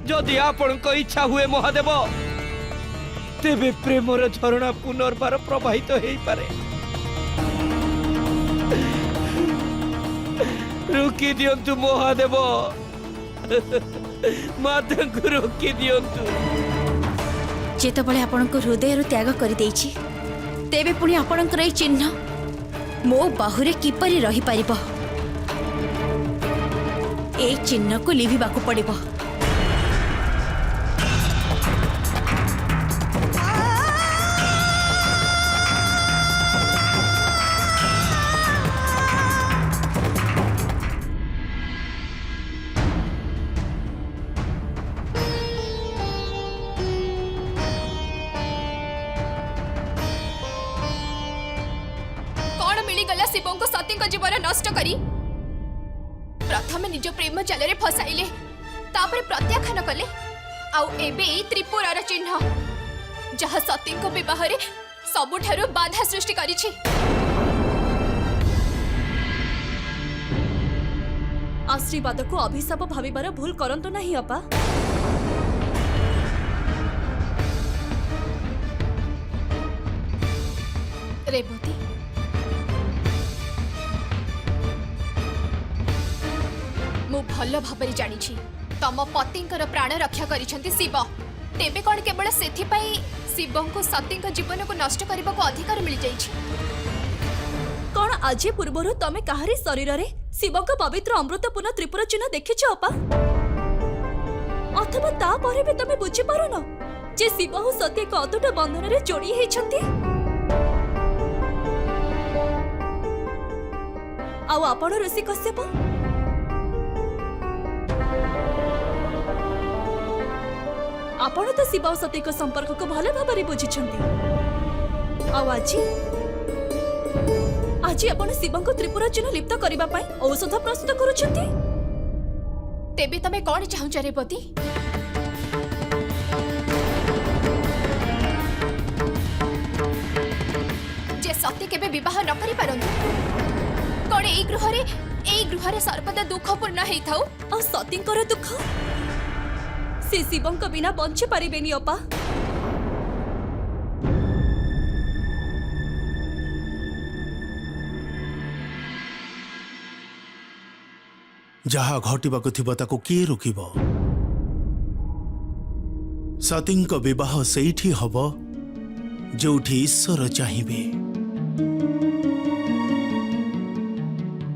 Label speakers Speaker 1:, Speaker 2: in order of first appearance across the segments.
Speaker 1: जदि आपण को इच्छा हुए महादेव तेबे प्रेमर झरणा पुनर्बार प्रवाहित हो पारे। रुकी दियंतु महादेव माता को रुकी दियंतु।
Speaker 2: जेतबळे आपनको हृदय त्याग कर देछि तेबे पुणी आपणकर ए चिन्ह मो बाहुरे किपरि रही पारिबो। ए चिन्ह को लिभिबाकू पड़िबो।
Speaker 3: शिवों को सती जीवन नष्ट करी प्रथम निज प्रेम जाल रे फसाइले तापर प्रत्याख्यान कले आउ एबे त्रिपुरार चिन्ह जहा सती विवाह रे सबुठारु बाधा सृष्टि करिछि।
Speaker 4: आशीर्वाद को अभिशाप भाविबार भूल करंतु नहीं अपा।
Speaker 3: रेवती मु भल भाबरे जानिछि तम पतिंकर प्राण रक्षा करिसंती शिव। तेबे कोन केवल सेथि पई शिवं को सतींक जीवन को नष्ट करबा को अधिकार मिल जाइछि।
Speaker 4: कौन आज पूर्वर तमे काहारी शरीर रे शिव को पवित्र अमृतपूर्ण त्रिपुरा चिन्ह देखिछ अपा? अथवा ता परे भी तमे बुझी पारुन जे शिव और सती एक अतुट बंधन रे जोड़ी हेछंती। आउ आपण ऋषि कश्यप आपण तो शिव और सती को संपर्क को भले भाबरे बुझिछंती। आउ आज आपण शिव को त्रिपुरा चिन्ह लिप्त करबा पई औषध प्रस्तुत करूछंती।
Speaker 3: तेबे तमे कोन चाहू रेवती? जे सती केबे विवाह न करि पारंतु कोन एई गृह रे सर्वदा दुखपूर्ण हेई थाउ
Speaker 4: आ सतींकर दुख से शिवं को बिना बंची पारिबेनी अपा।
Speaker 5: जहा घटिबाकु थिबो ताकु किए रोकिबो? सतींक विवाह सेठी हबो जोठी ईश्वर चाहिबे।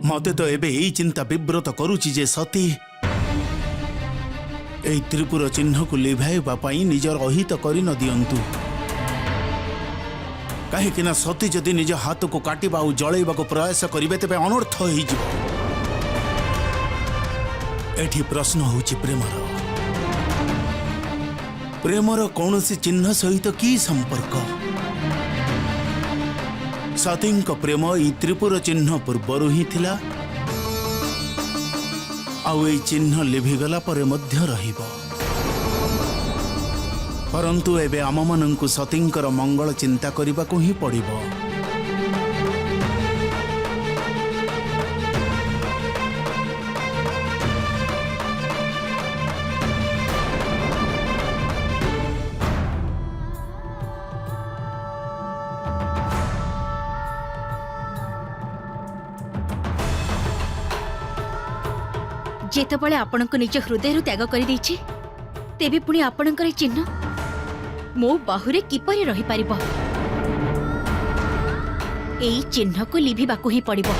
Speaker 5: मते तो एबे एई चिंता विव्रत करूची जे सती ए त्रिपुर चिन्ह को लिभाइबा पई निजर अहित करि न दियंतु। कहीं सती जदि निज हाथ को काटिबा और जळैबा को प्रयास करिवे तेबे अनर्थ होई जिवो। एठी प्रश्न होची प्रेमर कौन सी चिन्ह सहित की संपर्क? सतींक प्रेम ई त्रिपुर चिन्ह पूर्वर ही थिला आउ ए चिन्ह लिभिगला परे मध्य रहिबो। परंतु एबे आम मानंकु सतींकर मंगल चिंता करबा को ही पड़िबो।
Speaker 2: जेतबळे आपणको निज हृदय त्याग कर देछि तेबे पुणी आपणकर चिन्ह मो बाहुरे किपरि रही पारिबो? एई चिन्ह को लिभिबाकू ही पड़िबो।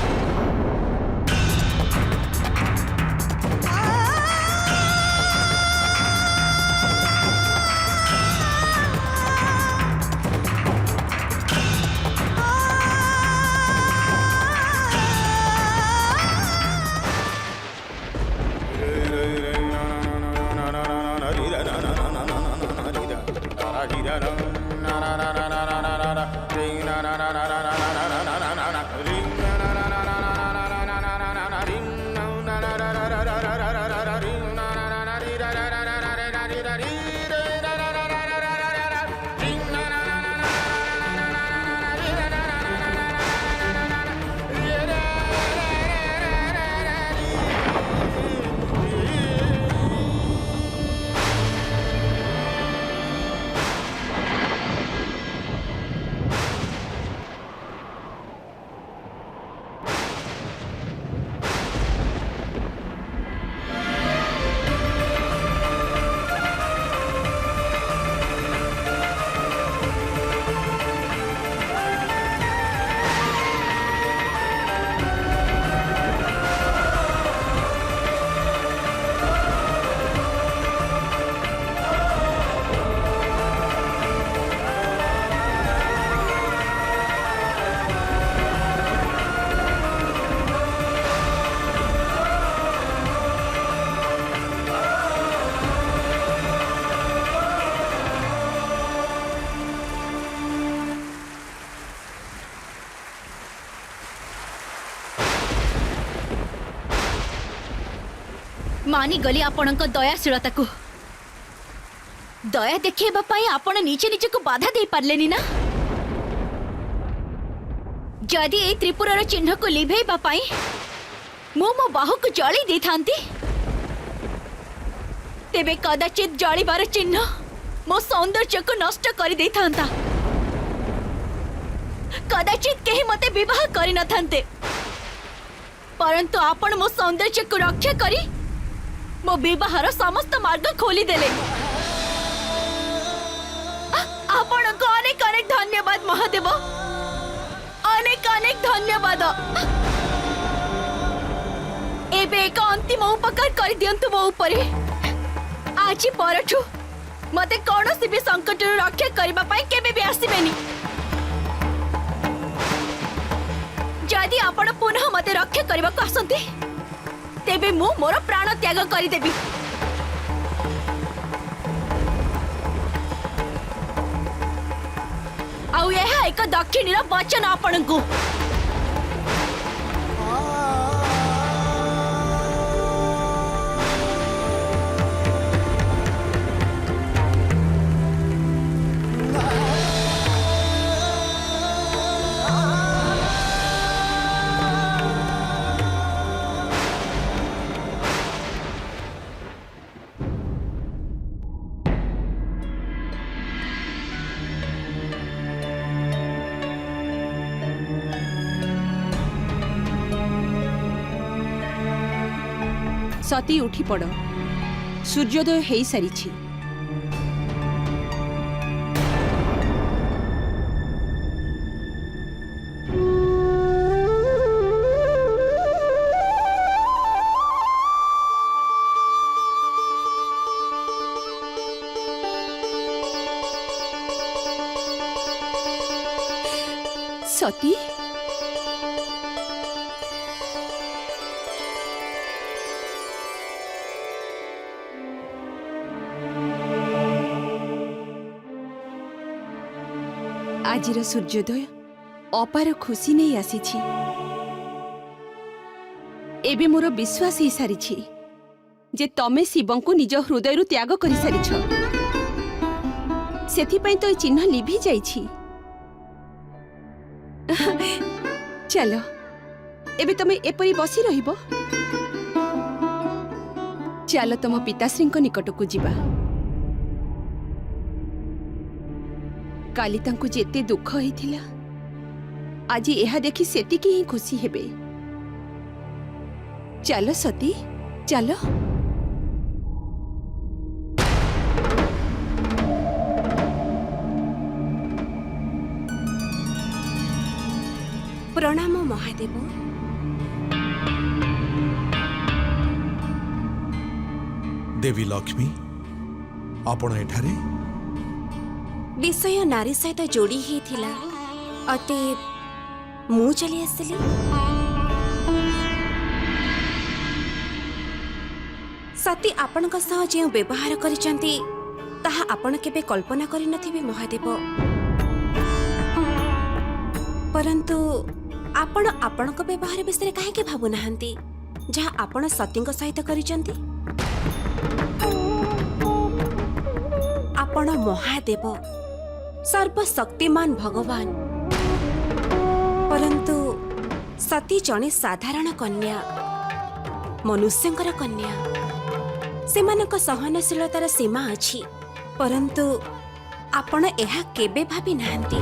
Speaker 2: मानिगली आपणक दयाशीलता को दया देखा आपण निजे निजे को बाधा दे पारलेनी ना जदि ए त्रिपुरार चिन्ह को लिभेइबा पाई मो मो बाहु को जळी दे थांती तेबे कदाचित जळीबार चिन्ह मो सौंदर्य को नष्ट कर दे थांता कदाचित केही मते विवाह करि न थांते परंतु आपण मो सौंदर्य को रक्षा करी मो विवाहर समस्त मार्ग खोली देले आपण को अनेक अनेक धन्यवाद महादेव अनेक अनेक धन्यवाद एबे एक अंतिम उपकार कर दियंतु मो ऊपर आज परठु मते कौनसी भी संकट रक्षा करबा पाई केबे भी आसीबेनी जदि आपण पुनः मते रक्षा करबा को आसंती तेबे मु मोर प्राण त्याग करि देबी आउ यह एक दक्षिणीर वचन आपण को
Speaker 6: सती उठी पड़ सूर्योदय हो सारी सती आजिर सूर्योदय अपार खुशी नहीं आसी एबे मोर विश्वास ही सारी जे तमे शिवं को निज हृदय त्याग कर सारी सेथिपई तो चिन्ह लिभि जाइछि चलो एबे तमे एपरी बसी रहिबो चलो तम पिताश्री निकट को जीवा काली तांको जेते दुख होइथिला आज यह देखी सेतिकी ही खुशी हेबे चलो सती चलो
Speaker 7: प्रणाम महादेव
Speaker 8: देवी लक्ष्मी आपण एठारे
Speaker 7: विषय नारी सहित जोड़ी ही थिला अते मु चली आसली सती आपणक सह जे व्यवहार करिसंती ताहा आपण केबे कल्पना करि नथिबे महादेव परंतु आपण आपणक व्यवहार विषय काहे के भाबु नाहंती जहा आपण सतींक सहित करिसंती आपण महादेव सर्वशक्तिमान भगवान परंतु सती जणे साधारण कन्या मनुष्यंकर कन्या सेमानक सहनशीलतार सीमा अछि परंतु आपण एहा केबे भाबी नाहंती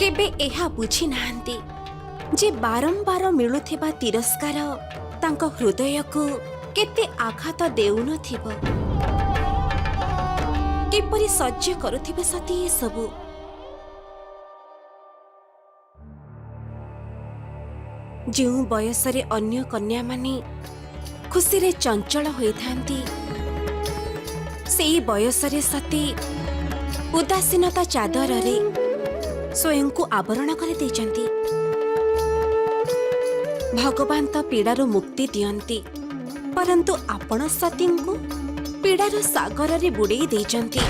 Speaker 7: केबे एहा बुझी नाहंती जे बारंबार मिलुथिबा तिरस्कार तांको हृदय को केते आघात देउन थिबो किपरि सज्ज करुथिबे सती ए सबु जो बयसरे अन्य कन्या माने खुशी रे चंचल होइथांती सेई बयसरे सती उदासीनता चादर रे स्वयं को आवरण कर देचंती भगवान तो पीड़ार मुक्ति दियंती परंतु आपण सती को पीड़ार सागर रे बुड़े देचंती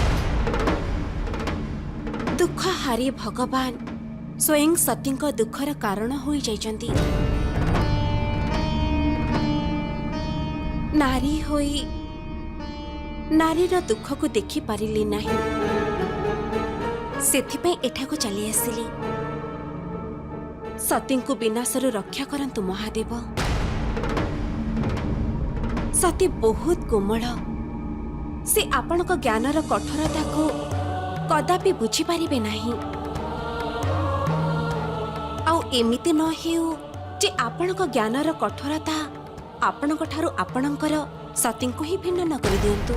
Speaker 7: दुख हारी भगवान स्वयं सती दुखर कारण हो जाइचंती नारी होई नारीर दुख को देखि पारिली नहीं सेथिपई एठाको चली आसिली। सती को विनाशरू रक्षा करंतु महादेव। सती बहुत कोमल, से आपणक ज्ञानर कठोरता को कदापि बुझी पारिबे नहीं। आउ एमिति न हेउ जे आपणक ज्ञानर कठोरता आपणक ठारू आपणकर सती को ही भिन्न न कर दियंतु।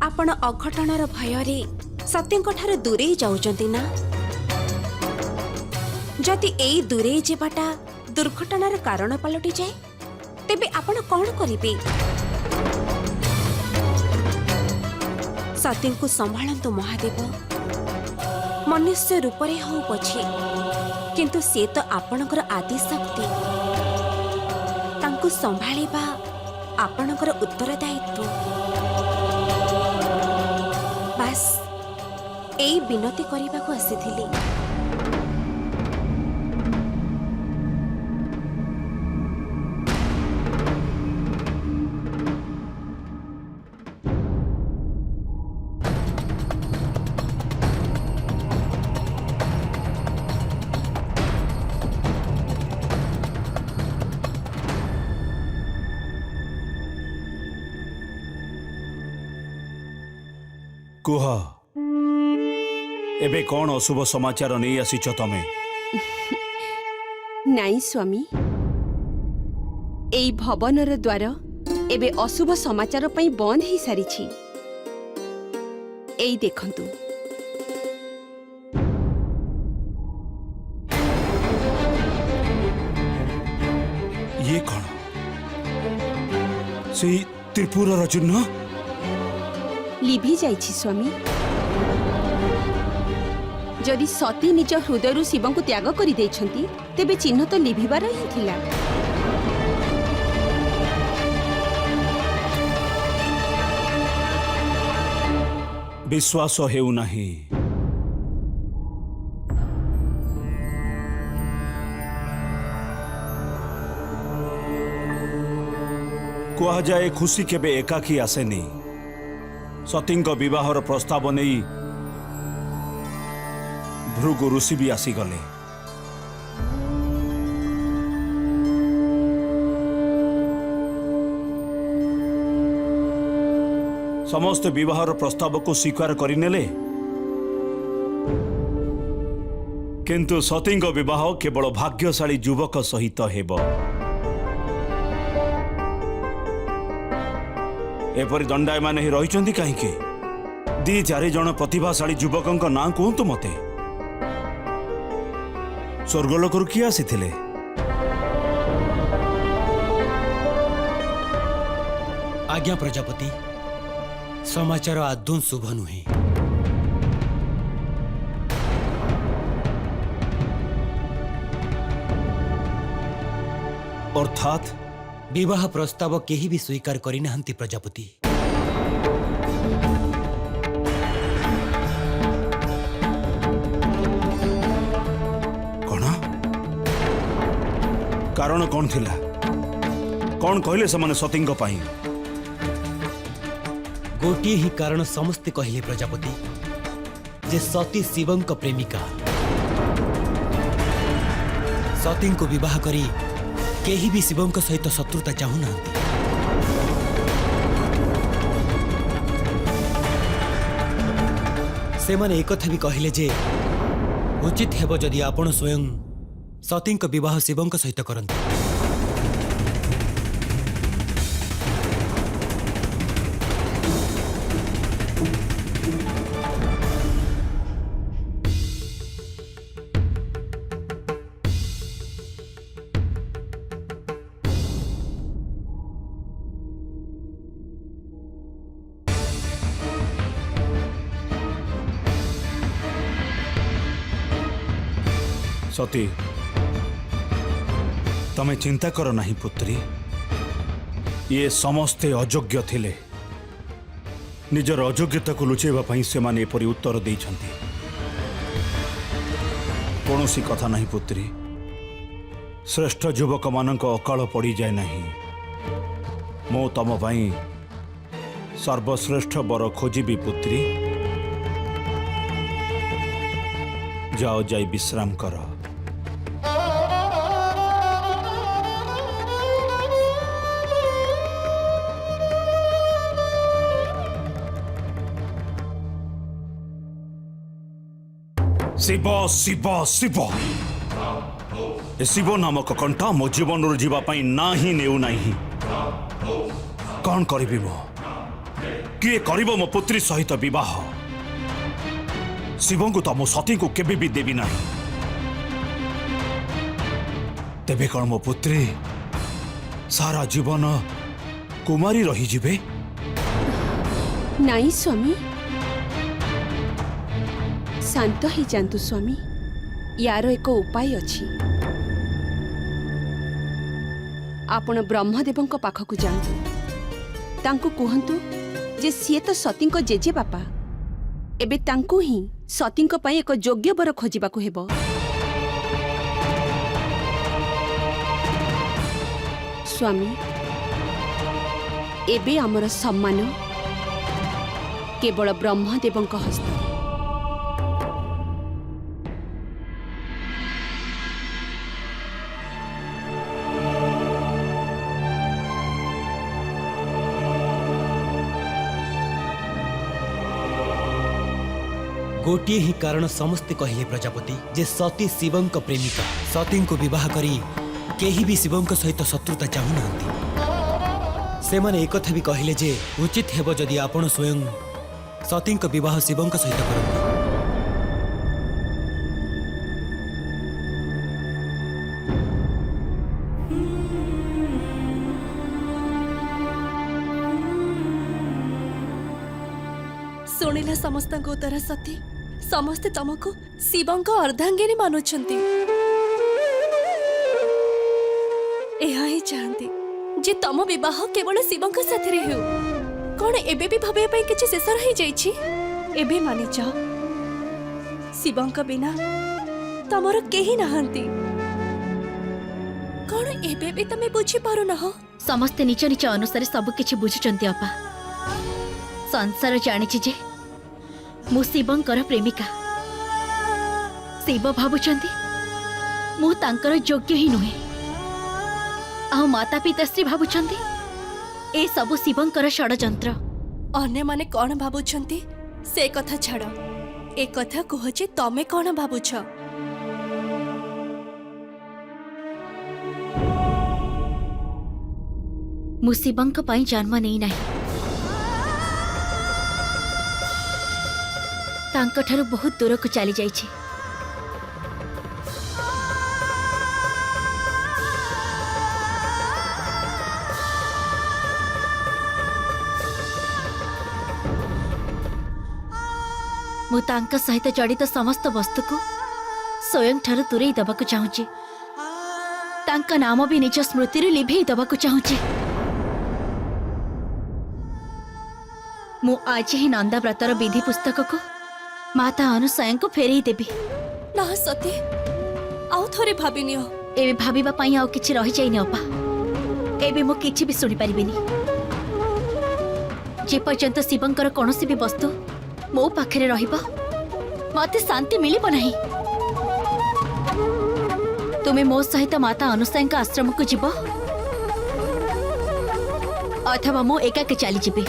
Speaker 7: आपण अघटनर भयरे सतीଙ୍କ ଠାରୁ ଦୂରେଇ ଯାଉଛନ୍ତି ନା? ଯଦି ଏଇ ଦୂରେଇ ଯିବାଟା ଦୁର୍ଘଟଣାର କାରଣ ପାଲଟି ଯାଏ ତେବେ ଆପଣ କ'ଣ କରିବେ? ସତୀଙ୍କୁ ସମ୍ଭାଳନ୍ତୁ ମହାଦେବ। ମନୁଷ୍ୟ ରୂପରେ ହଉ ପଛେ କିନ୍ତୁ ସେ ତ ଆପଣଙ୍କର ଆଦି ଶକ୍ତି। ତାଙ୍କୁ ସମ୍ଭାଳିବା ଆପଣଙ୍କର ଉତ୍ତରଦାୟିତ୍ୱ। ବାସ୍ ଏଇ ବିନତି କରିବାକୁ ଆସିଥିଲି।
Speaker 5: कुह एबे कौन अशुभ समाचार नहीं आसीच तमे?
Speaker 6: नाई स्वामी, एई भवनर द्वार एबे अशुभ समाचार पई बंद ही सारिछि। एई देखंतु।
Speaker 5: ये कौन? से त्रिपुरार चिन्ह
Speaker 6: लिभि जाइछि स्वामी। जदि सती निज हृदय शिव को त्याग कर तेबे चिन्ह तो लिभिबार ही थिला।
Speaker 5: विश्वास हेउ नाही। कह जाए खुशी केबे एकाकी आसेनी। सतीଙ୍କ विवाहर प्रस्ताव नहीं भृगु ऋषि भी आसीगले। समस्त विवाहर प्रस्ताव को स्वीकार करिनेले, किंतु सतीଙ୍କ विवाह केवल भाग्यशाली युवक सहित हेब। एपरि दंडायमान ही रहिचंदी काहींके? दी चारि जण प्रतिभाशाली युवकଙ୍କ नाम कहतु मते। स्वर्गलोकରୁ किए आसीथिले?
Speaker 1: आज्ञा प्रजापति, समाचार आदौ शुभ नुहे।
Speaker 5: अर्थात
Speaker 1: विवाह प्रस्ताव केही भी स्वीकार करि नाहंती प्रजापति।
Speaker 5: कारण कौन थिला? कौन कहले से माने सतीଙ୍କ ପାଇଁ?
Speaker 1: गोटे ही कारण समस्ते कहले प्रजापति, जे सती शिवंक प्रेमिका। सती को विवाह करी केही भी शिवंक सहित शत्रुता चाहू ना। से माने एक कथा भी कहले जे उचित हेबो जदि आपण स्वयं सतीଙ୍କ विवाह शिवंक सहित करंती।
Speaker 5: सती, तमे चिंता कर नहीं पुत्री। ये समस्ते अयोग्य थिले। निजर अयोग्यता को लुचेबा पई से माने एपरि उत्तर देइछंती। कौनसी कथा नहीं पुत्री। श्रेष्ठ युवक मानक अकाल पड़ी जाए नहीं। मो तम पाई सर्वश्रेष्ठ बर खोजिबी पुत्री। जाओ जाई विश्राम कर। शिव शिव शिव ए शिव नामक कंठा मो जीवन जीवाई ना ही नेउ नहीं। कौन करी मो किए कर मो पुत्री सहित विवाह? शिव को तो मो सती को केबे भी देवी नहीं। तेबे कौन मो पुत्री सारा जीवन कुमारी रही जिबे?
Speaker 6: नाई स्वामी, शांत ही जातु स्वामी। यार एक उपाय अछि। आपण ब्रह्मदेव पाखक जातु, तांको कहतु जे सीए तो सती जेजे बापा, एबे तांको ही सती पई एक योग्य बर खोजिबाकू हेबो। स्वामी, एबे आमर सम्मान केवल ब्रह्मदेव हस्त।
Speaker 1: गोटे ही कारण समस्ते कहले प्रजापति जे सती शिवं प्रेमिका। सती को विवाह करी केही भी शिवं सहित शत्रुता चाहू ना। से माने एक कथा भी कहले जे उचित हेबो जदि आपण स्वयं सती को विवाह शिवं सहित करते।
Speaker 4: शुणिला समस्त उत्तर सती, समस्ते तुमको शिवं अर्धांगिनी मानुछंती। एहा ही चाहती जे तम विवाह केवल शिवं साथी रे हो। कौन एबे भी भाबे पई किछि शेष रही जाइछि? एबे मानि जा शिवं बिना तमर केही नहंती। कौन एबे भी तमे बुझी पारो न हो?
Speaker 2: समस्ते निज निज अनुसार सब किछि बुझुचंती अपा। संसार जानिछि जे मु शिवंकर प्रेमिका। शिव भावुचंती मु तांकर योग्य ही नुहे। आ माता पिताश्री भावुचंती ए सब शिवंकर षडयंत्र।
Speaker 4: अन्य माने कौन भाबुछंती से कथा छाड़। ए कथा कह जे तमे कौन भाबुछ?
Speaker 2: मु शिवंक पई जन्म नहीं नाही। तांक ठारू बहुत दूर को चली जाइछि। मु तांक सहित जड़ित समस्त वस्तु को स्वयं ठारू दूरेई दबाकू चाहूची। तांक नाम भी निज स्मृति रे लिभेई दबाकू चाहूची। मु आज ही नंदा व्रतर विधि पुस्तक को माता अनुसया को फेरई देबी।
Speaker 4: ना सती आउ थोरे भाबिनियो।
Speaker 2: एबे भाबिबा पई आउ किछि रहि जाइनी अपा। एबे मु किछि भी सुनि परिबिनी। जे पर्यंत शिवंकर कोनोसी भी वस्तु मो पाखरे रहिबो मते शांति मिलिबो नाही। तुमे मो सहित माता अनुसया का आश्रम को जिबो अथवा मो एका के चली जिबी।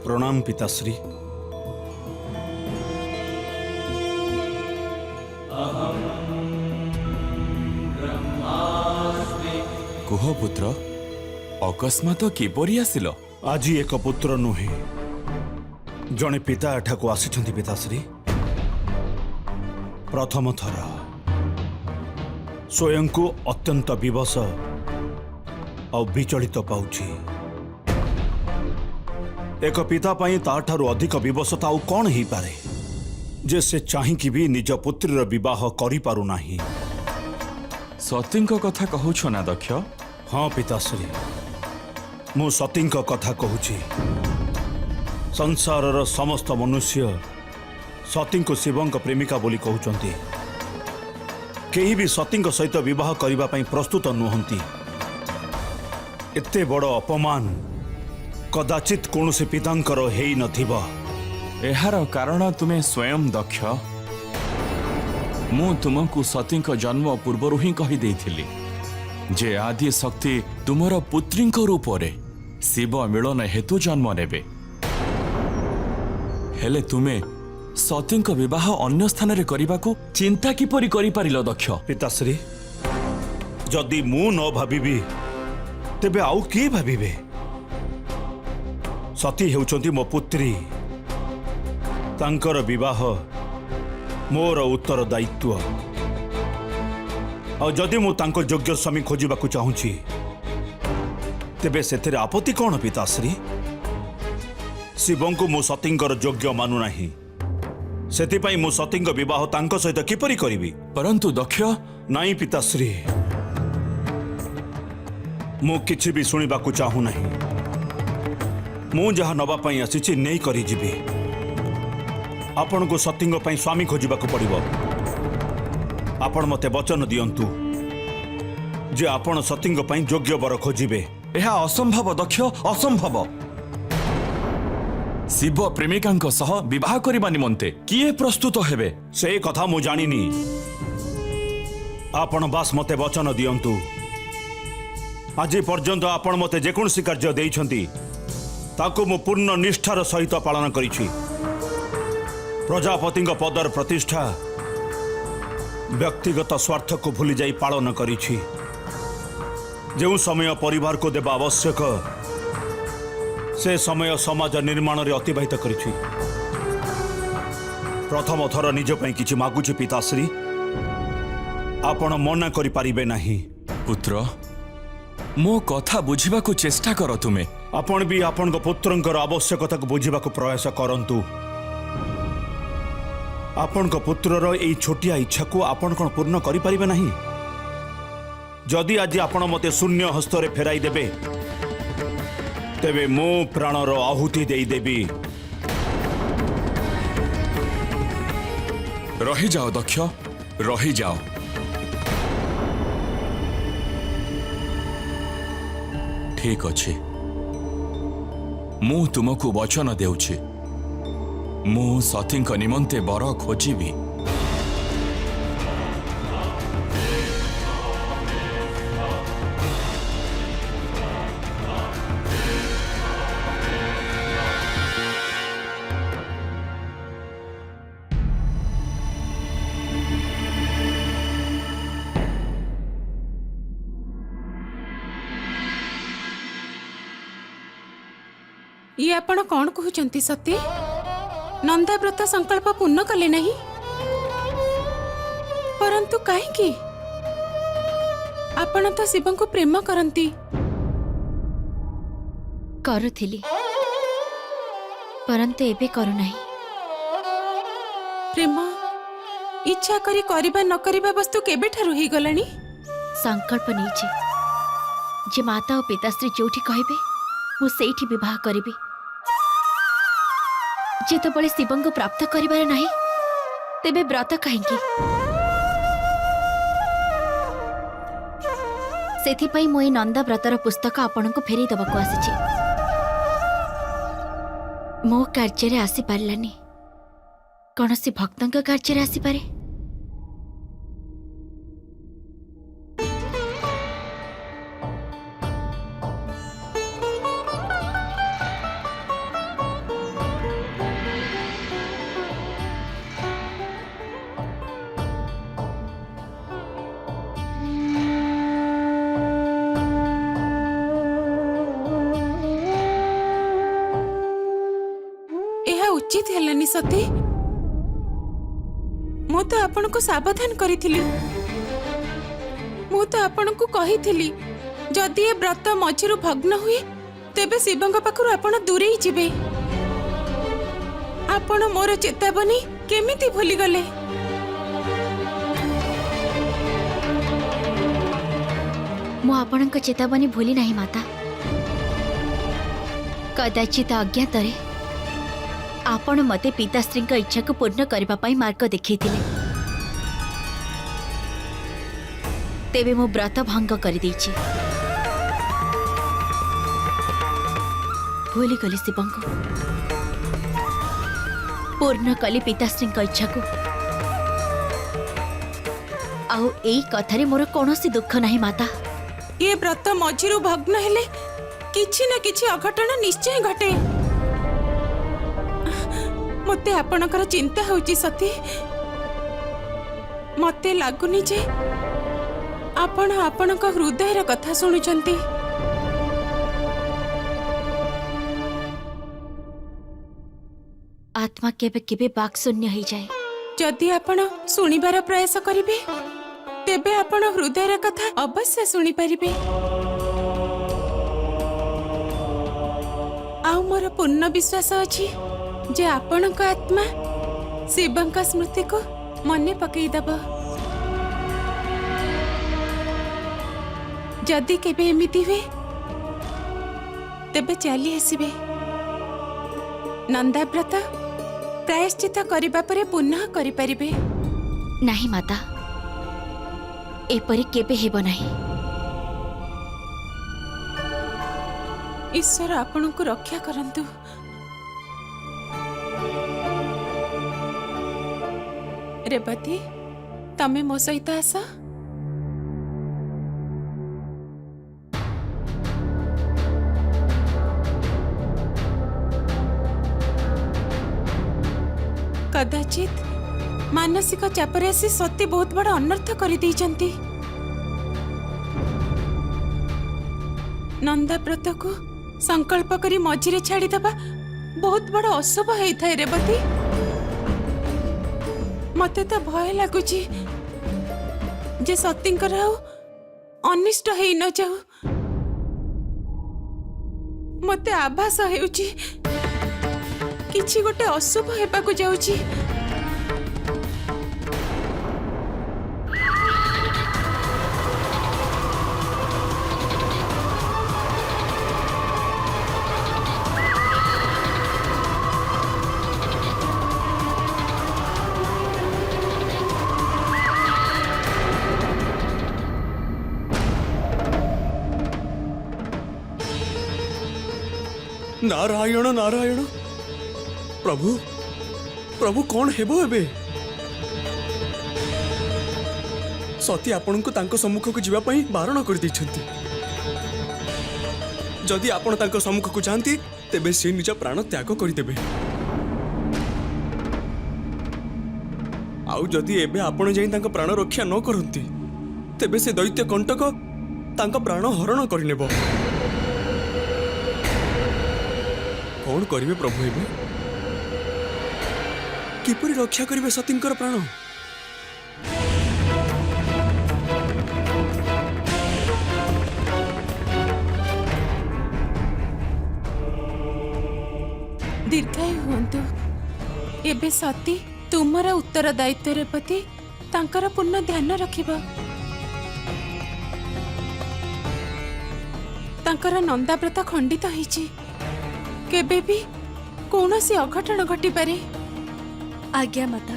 Speaker 5: प्रणाम पिताश्री।
Speaker 9: कुह पुत्र अकस्मात किपरि आसिल?
Speaker 5: आज एक पुत्र नुहे जड़े पिता एठाक आसी पिताश्री। प्रथम थर स्वयं को अत्यंत विवश और विचलित पाउछि। एक पिता पाई ताठारु अधिक विवशता आउ कौन ही पारे जे से चाहिकी भी निज पुत्रीर विवाह करि पारु नाही।
Speaker 9: ସତୀଙ୍କ କଥା କହୁଛ ନା ଦକ୍ଷ?
Speaker 5: हाँ पिताश्री मु सती कथा कहूची संसारर समस्त मनुष्य सती को शिवं प्रेमिका बोली कहउचंती केही भी सती सहित विवाह करने पई प्रस्तुत नुहंती एते बड़ अपमान कदाचित कौनसी पितांकर हेई नथिबा।
Speaker 9: एहार कारण तुमे स्वयं दक्ष। मु तुमको सतीଙ୍କ जन्म पूर्वरु ही कही देइथिली जे आदि शक्ति तुमर पुत्रीଙ୍କ रूपरे शिव मिलन हेतु जन्म नेबे। हेले तुमे सतीଙ୍କ विवाह अन्य स्थान रे करिबाकू चिंता किपरि करि पारिलो दक्ष?
Speaker 5: पिताश्री जदि मु न भाबिबी तेबे आउ के भाबिबे? सती हेउचंती मो पुत्री तांकर विवाह मोर उत्तरदायित्व और जदि मु तांको योग्य स्वामी खोजिबाकू चाहूची तेबे सेथिरे आपत्ति कौन पिताश्री? शिवंकु मु सतींकर योग्य मानु नाही सेथिपाई मु सतींक विवाह तांको सहित किपरि करिबी?
Speaker 9: परंतु दक्ष
Speaker 5: नाई पिताश्री मु किछि भी सुनिबाकू चाहू नाही। मु जहा नबा पई आसीछि नै करि जिबी। आपण को सतींग पई स्वामी खोजिबाकू पड़िबो। आपण मते वचन दियंतु जे आपण सतींग पई योग्य वर खोजिबे।
Speaker 9: एहा असंभव दक्ष, असंभव। शिव प्रेमिकांक सह विवाह करबा निमंते किए प्रस्तुत हेबे?
Speaker 5: से कथा मु जानिनी। आपण बास मते वचन दियंतु आज पर्यंत आपण मते जेकोसी कार्य देइछंती ताकू मु पूर्ण निष्ठार सहित पालन करिछि। प्रजापति पदर प्रतिष्ठा व्यक्तिगत स्वार्थ को भूली जाई पालन करिछि। जो समय परिवार को देवा आवश्यक से समय समाज निर्माण रे अतिबाहित करिछि। प्रथम थर निज पई किछि मागुछि पिताश्री आपण मना करि पारिबे नाही।
Speaker 9: पुत्र मो कथा बुझिबा को चेष्टा कर। तुमे
Speaker 5: आपण भी आपण पुत्रंकर आवश्यकता को बुझिबा को प्रयास करंतु। आपण पुत्रर एई छोटिया इच्छा को आपण कोन पूर्ण करि पारिबे नाही? जदि आज आपण मते शून्य हस्तरे फेराई देबे तेबे मो प्राणर आहुति देई देबी।
Speaker 9: रही जाओ दक्ष, रही जाओ। ठीक अछि मु तुमको वचन देउछि मु सतींक निमंते बर खोजिबी।
Speaker 10: ये आपण कौन कहते सत्य? नंदाव्रत संकल्प पूर्ण कले नहीं, परंतु कहीं आपण तो शिव को प्रेम करती।
Speaker 2: करुथिली परंतु एबे करू नहीं।
Speaker 10: प्रेम इच्छा करी करिबा न करिबा वस्तु केबे ठारु ही गलानी।
Speaker 2: संकल्प नहीं जे माता और पिताश्री जोठी कहबे मु सेठी विवाह करिबी। जेतबळे शिवं को प्राप्त करिबार नाही तेबे व्रत काहेकि? सेथि पई मोई नंदा व्रतर पुस्तक आपण को फेरी दबको आसीछि। मो कार्य रे आसी पारलानी कोनसी भक्तंक कार्य रे आसी पारे।
Speaker 10: उचित हेलानी सती। मु तो आपण को सावधान करिथिली। मु तो आपण को कहिथिली जदि ए व्रत मझिरु भग्न हुए तेबे शिवंग पाखरु आपण दूरेई जिबे। आपण मोर चेतावनी केमिति भूली गले?
Speaker 2: ମୁଁ ଆପଣଙ୍କ ଚେତାବନୀ ଭୁଲି ନାହିଁ ମାତା। କଦାଚିତ ଅଜ୍ଞାତରେ ଆପଣ ମୋତେ ପିତାଶ୍ରୀଙ୍କ ଇଚ୍ଛାକୁ ପୂର୍ଣ୍ଣ କରିବା ପାଇଁ ମାର୍ଗ ଦେଖାଇଥିଲେ। ତେବେ ମୁଁ ବ୍ରତ ଭଙ୍ଗ କରିଦେଇଛି। ଭୁଲିଗଲି ଶିବଙ୍କୁ, ପୂର୍ଣ୍ଣ କଲି ପିତାଶ୍ରୀଙ୍କ ଇଚ୍ଛାକୁ। ଆଉ ଏଇ କଥାରେ ମୋର କୌଣସି ଦୁଃଖ ନାହିଁ ମାତା।
Speaker 10: ଏ ବ୍ରତ ମଝିରୁ ଭଗ୍ନ ହେଲେ କିଛି ନା କିଛି ଅଘଟଣ ନିଶ୍ଚୟ ଘଟେ। ମତେ ଆପଣଙ୍କର ଚିନ୍ତା ହଉଛି ସତୀ। ମତେ ଲାଗୁନି ଯେ ଆପଣ ଆପଣଙ୍କ ହୃଦୟର କଥା ଶୁଣୁଛନ୍ତି।
Speaker 2: ଆତ୍ମା କେବେ କେବେ ବାକ୍ଶୂନ୍ୟ ହେଇଯାଏ।
Speaker 10: ଯଦି ଆପଣ ଶୁଣିବାର ପ୍ରୟାସ କରିବେ ତେବେ ଆପଣ ହୃଦୟର କଥା ଅବଶ୍ୟ ଶୁଣିପାରିବେ। ଆଉ ମୋର ପୂର୍ଣ୍ଣ ବିଶ୍ୱାସ ଅଛି ଯେ ଆପଣଙ୍କ ଆତ୍ମା ଶିବଙ୍କ ସ୍ମୃତିକୁ ମନେ ପକେଇଦବ। ଯଦି କେବେ ଏମିତି ହୁଏ ତେବେ ଚାଲି ଆସିବେ। ନନ୍ଦାବ୍ରତ ପ୍ରାୟଶ୍ଚିତ କରିବା ପରେ ପୁନଃ କରିପାରିବେ।
Speaker 2: ନାହିଁ ମାତା, ଏପରି କେବେ ହେବ ନାହିଁ।
Speaker 10: ଈଶ୍ୱର ଆପଣଙ୍କୁ ରକ୍ଷା କରନ୍ତୁ। ରେବତୀ, ତମେ ମୋ ସହିତ ଆସ। कदाचित मानसिक चापरे आसी सती बहुत बड़ अनर्थ करदेइचंती। नंदाव्रत को संकल्प करी मझिरे छाड़ी दबा बहुत बड़ अशुभ होता है रेवती। मते तो भय लगुची जे सतींकर अनिष्ट हेई न जाऊ। मते आभास हेउची किछि गोटे अशुभ हेबाकु जाउची।
Speaker 8: नारायण नारायण प्रभु प्रभु कौन हेबो एबे? सती आपण को तांको सम्मुख को जीवा पई बारण कर दैछंती। जदि आपण तांको सम्मुख को जानती तेबे से निज प्राण त्याग कर देबे। आउ जदि एबे आपण जाई तांको प्राण रक्षा न करंती तेबे से दैत्य कंटक तांको प्राण हरण कर नेबो। कौन करिवे प्रभु एबे? किपरि रक्षा करिवे सतींकर प्राण?
Speaker 10: दीर्घायु हुंतु। एबे सती तुमर उत्तर दायित्व रेवती तांकर पूर्ण ध्यान रखिबा। तांकर नंदाव्रत खंडित होईची। केबे भी कौनसी अघटन घटी पारे।
Speaker 4: आज्ञा माता।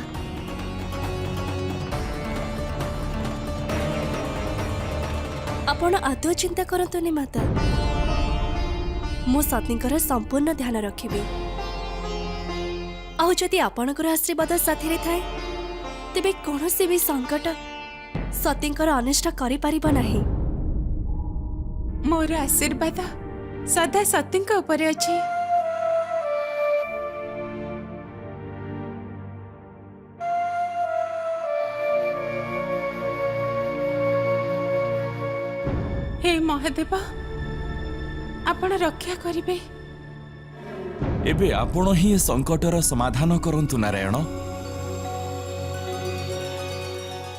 Speaker 4: आपण आदौ चिंता करतुनी माता। मो सतींकर संपूर्ण ध्यान रखिबी। आउ जदि आपणकर आशीर्वाद साथी रे थाए तेबे कौनसी भी संकट सतींकर अनिष्ट करि परिबो नाही।
Speaker 10: मोर आशीर्वाद सदा सतींक ऊपर अछि। हे महादेव, आपण रक्षा करिवे।
Speaker 9: एबे आपण ही संकटर समाधान करंतु नारायण।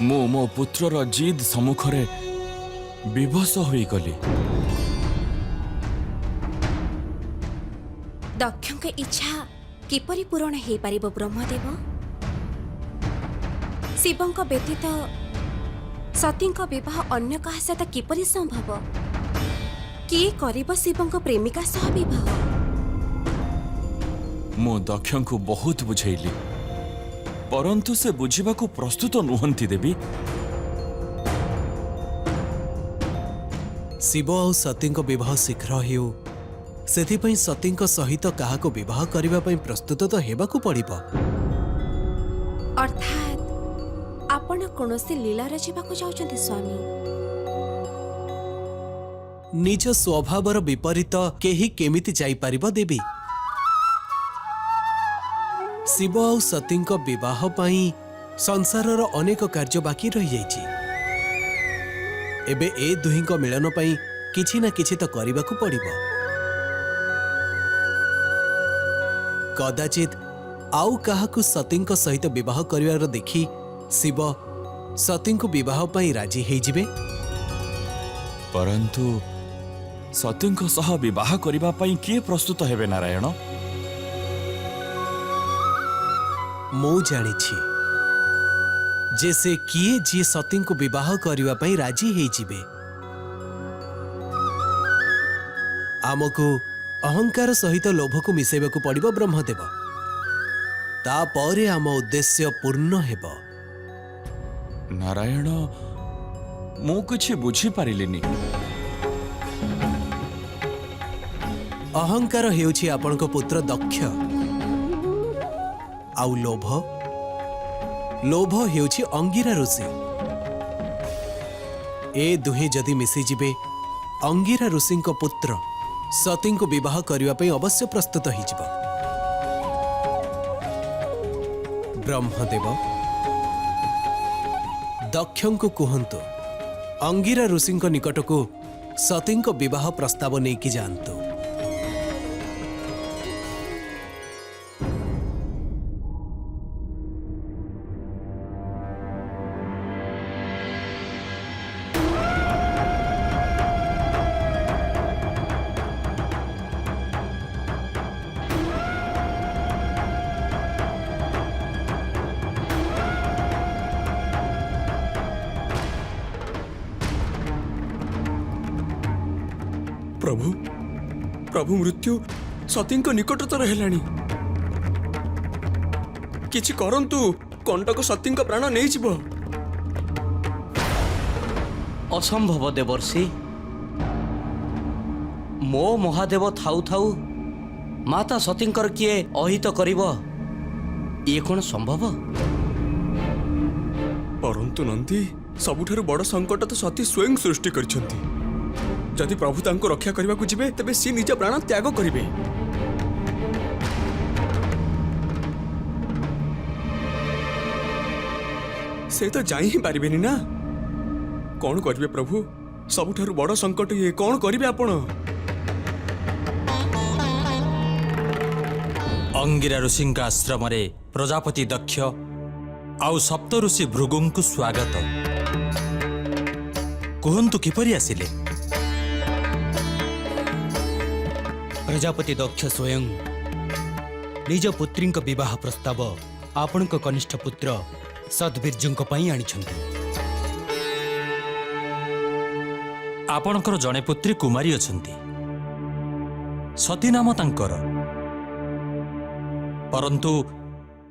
Speaker 9: मो पुत्रर जिद सम्मुखरे विवश होई गली।
Speaker 7: दक्षक इच्छा किपरि पूरण हे पारिबो ब्रह्मदेव? शिवंक व्यतीत ସତୀଙ୍କ ବିବାହ ଅନ୍ୟ କାହା ସହିତ କିପରି ସମ୍ଭବ? କିଏ କରିବ ଶିବଙ୍କ ପ୍ରେମିକା ସହ ବିବାହ?
Speaker 9: ମୁଁ ଦକ୍ଷଙ୍କୁ ବହୁତ ବୁଝେଇଲି, ପରନ୍ତୁ ସେ ବୁଝିବାକୁ ପ୍ରସ୍ତୁତ ନୁହନ୍ତି ଦେବୀ।
Speaker 8: ଶିବ ଆଉ ସତୀଙ୍କ ବିବାହ ଶୀଘ୍ର ହେଉ, ସେଥିପାଇଁ ସତୀଙ୍କ ସହିତ କାହାକୁ ବିବାହ କରିବା ପାଇଁ ପ୍ରସ୍ତୁତ ତ ହେବାକୁ ପଡ଼ିବ।
Speaker 7: ଅର୍ଥାତ୍ ଆପଣ କୌଣସି ଲୀଳାରେ ଯିବାକୁ ଯାଉଛନ୍ତି ସ୍ୱାମୀ?
Speaker 8: ନିଜ ସ୍ୱଭାବର ବିପରୀତ କେହି କେମିତି ଯାଇପାରିବ ଦେବୀ? ଶିବ ଆଉ ସତୀଙ୍କ ବିବାହ ପାଇଁ ସଂସାରର ଅନେକ କାର୍ଯ୍ୟ ବାକି ରହିଯାଇଛି। ଏବେ ଏ ଦୁହିଁଙ୍କ ମିଳନ ପାଇଁ କିଛି ନା କିଛି ତ କରିବାକୁ ପଡ଼ିବ। କଦାଚିତ୍ ଆଉ କାହାକୁ ସତୀଙ୍କ ସହିତ ବିବାହ କରିବାର ଦେଖି ଶିବ ସତୀଙ୍କୁ ବିବାହ ପାଇଁ ରାଜି ହେଇଯିବେ।
Speaker 9: ପରନ୍ତୁ ସତୀଙ୍କ ସହ ବିବାହ କରିବା ପାଇଁ କିଏ ପ୍ରସ୍ତୁତ ହେବେ ନାରାୟଣ?
Speaker 8: ମୁଁ ଜାଣିଛି ଯେ ସେ କିଏ ଯିଏ ସତୀଙ୍କୁ ବିବାହ କରିବା ପାଇଁ ରାଜି ହେଇଯିବେ। ଆମକୁ ଅହଙ୍କାର ସହିତ ଲୋଭକୁ ମିଶାଇବାକୁ ପଡ଼ିବ ବ୍ରହ୍ମଦେବ। ତାପରେ ଆମ ଉଦ୍ଦେଶ୍ୟ ପୂର୍ଣ୍ଣ ହେବ।
Speaker 9: ନାରାୟଣ, ମୁଁ କିଛି ବୁଝିପାରିଲିନି।
Speaker 8: ଅହଙ୍କାର ହେଉଛି ଆପଣଙ୍କ ପୁତ୍ର ଦକ୍ଷ, ଆଉ ଲୋଭ ହେଉଛି ଅଙ୍ଗିରା ଋଷି। ଏ ଦୁହେଁ ଯଦି ମିଶିଯିବେ, ଅଙ୍ଗିରା ଋଷିଙ୍କ ପୁତ୍ର ସତୀଙ୍କୁ ବିବାହ କରିବା ପାଇଁ ଅବଶ୍ୟ ପ୍ରସ୍ତୁତ ହେଇଯିବ। ବ୍ରହ୍ମଦେବ ଦକ୍ଷଙ୍କୁ କୁହନ୍ତୁ ଅଙ୍ଗିରା ଋଷିଙ୍କ ନିକଟକୁ ସତୀଙ୍କ ବିବାହ ପ୍ରସ୍ତାବ ନେଇକି ଯାଆନ୍ତୁ। ପ୍ରଭୁ ପ୍ରଭୁ ମୃତ୍ୟୁ ସତୀଙ୍କ ନିକଟତର ହେଲାଣି। କିଛି କରନ୍ତୁ, କଣ୍ଟକ ସତୀଙ୍କ ପ୍ରାଣ ନେଇଯିବ।
Speaker 11: ଅସମ୍ଭବ ଦେବର୍ଷି। ମୋ ମହାଦେବ ଥାଉ ଥାଉ ମାତା ସତୀଙ୍କର କିଏ ଅହିତ କରିବ? ଇଏ କ'ଣ ସମ୍ଭବ?
Speaker 8: ପରନ୍ତୁ ନନ୍ଦୀ, ସବୁଠାରୁ ବଡ଼ ସଙ୍କଟ ତ ସତୀ ସ୍ୱୟଂ ସୃଷ୍ଟି କରିଛନ୍ତି। ଯଦି ପ୍ରଭୁ ତାଙ୍କୁ ରକ୍ଷା କରିବାକୁ ଯିବେ, ତେବେ ସେ ନିଜ ପ୍ରାଣ ତ୍ୟାଗ କରିବେ। ସେ ତ ଯାଇ ହିଁ ପାରିବେନି ନା। କ'ଣ କରିବେ ପ୍ରଭୁ? ସବୁଠାରୁ ବଡ଼ ସଙ୍କଟ ଇଏ। କ'ଣ କରିବେ ଆପଣ?
Speaker 12: ଅଙ୍ଗିରା ଋଷିଙ୍କ ଆଶ୍ରମରେ ପ୍ରଜାପତି ଦକ୍ଷ ଆଉ ସପ୍ତ ଋଷି ଭୃଗୁଙ୍କୁ ସ୍ୱାଗତ। କୁହନ୍ତୁ କିପରି ଆସିଲେ?
Speaker 1: ପ୍ରଜାପତି ଦକ୍ଷ ସ୍ୱୟଂ ନିଜ ପୁତ୍ରୀଙ୍କ ବିବାହ ପ୍ରସ୍ତାବ ଆପଣଙ୍କ କନିଷ୍ଠ ପୁତ୍ର ସଦ୍ବୀର୍ଯ୍ୟଙ୍କ ପାଇଁ ଆଣିଛନ୍ତି।
Speaker 12: ଆପଣଙ୍କର ଜଣେ ପୁତ୍ରୀ କୁମାରୀ ଅଛନ୍ତି, ସତୀ ନାମ ତାଙ୍କର। ପରନ୍ତୁ